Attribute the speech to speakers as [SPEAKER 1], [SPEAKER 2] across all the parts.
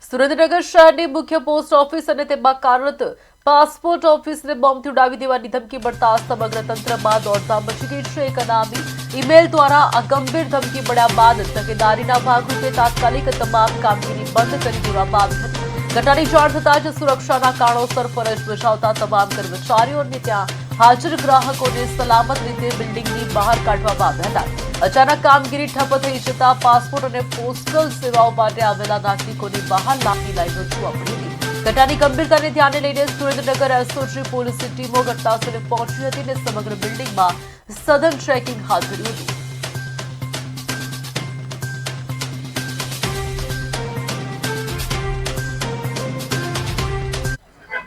[SPEAKER 1] સુરેન્દ્રનગર શહેરની મુખ્ય post office અને તેમાં કાર્યરત પાસપોર્ટ ઓફિસને બોમ્બથી ઉડાવી દેવાની ધમકી મળતા સમગ્ર તંત્રમાં દોડધામ મચી ગઈ છે। એક અનામી ઈમેલ દ્વારા આ ગંભીર ધમકી મળ્યા બાદ તકેદારીના ભાગરૂપે તાત્કાલિક તમામ કામગીરી બંધ કરી દેવામાં આવી હતી। ઘટનાની જાણ થતાં જ સુરક્ષાના કારણોસર ફરજ બજાવતા તમામ કર્મચારીઓ અને ત્યાં હાજર ગ્રાહકોને સલામત રીતે બિલ્ડિંગની બહાર કાઢવામાં આવ્યા હતા। અચાનક કામગીરી ઠપ થઈ જતા પાસપોર્ટ અને પોસ્ટલ સેવાઓ માટે આવેલા નાગરિકોની બહાર લાંબી લાઈનો જોવા મળી હતી। ઘટનાની ગંભીરતાને ધ્યાને લઈને સુરેન્દ્રનગર એસઓજી પોલીસની ટીમો ઘટનાસ્થળે પહોંચી હતી અને સમગ્ર બિલ્ડિંગમાં સઘન ચેકિંગ હાથ ધર્યું હતું।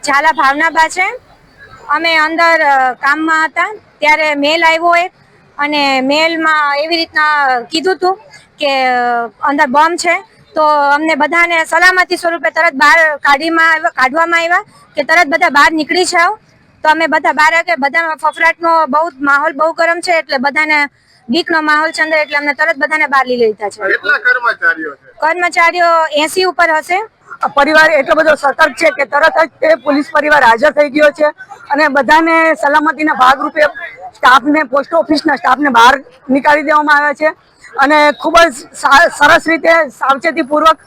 [SPEAKER 2] ઝાલા ભાવનાબા છે। અમે અંદર કામમાં હતા ત્યારે મેલ આવ્યો એક અને મેલમાં એવી રીતના કીધું હતું કે અંદર બોમ્બ છે, તો અમને બધાને સલામતી સ્વરૂપે તરત બહાર કાઢવામાં આવ્યા કે તરત બધા બહાર નીકળી જાઓ। તો અમે બધા બહાર આવ્યા, બધા ફફડાટનો માહોલ બહુ ગરમ છે એટલે બધાને બીકનો માહોલ છે અંદર, એટલે અમને તરત બધાને બહાર લઈ લીધા છે।
[SPEAKER 3] કેટલા કર્મચારીઓ છે?
[SPEAKER 2] કર્મચારીઓ 80 ઉપર હશે।
[SPEAKER 4] પરિવાર એટલો બધો સતર્ક છે કે તરત જ તે પોલીસ પરિવાર હાજર થઈ ગયો છે અને બધાને સલામતીના ભાગરૂપે સ્ટાફને, પોસ્ટ ઓફિસના સ્ટાફને બહાર નીકાળી દેવામાં આવ્યા છે અને ખૂબ જ સરસ રીતે સાવચેતીપૂર્વક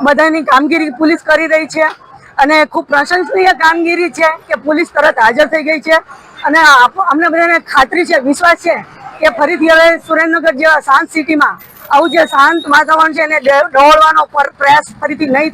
[SPEAKER 4] બધાની કામગીરી પોલીસ કરી રહી છે અને ખૂબ પ્રશંસનીય કામગીરી છે કે પોલીસ તરત હાજર થઈ ગઈ છે અને અમને બધાને ખાતરી છે, વિશ્વાસ છે કે ફરીથી હવે સુરેન્દ્રનગર જેવા શાંત સિટીમાં આવું જે શાંત વાતાવરણ છે એને દોડવાનો પ્રયાસ ફરીથી નહીં થાય।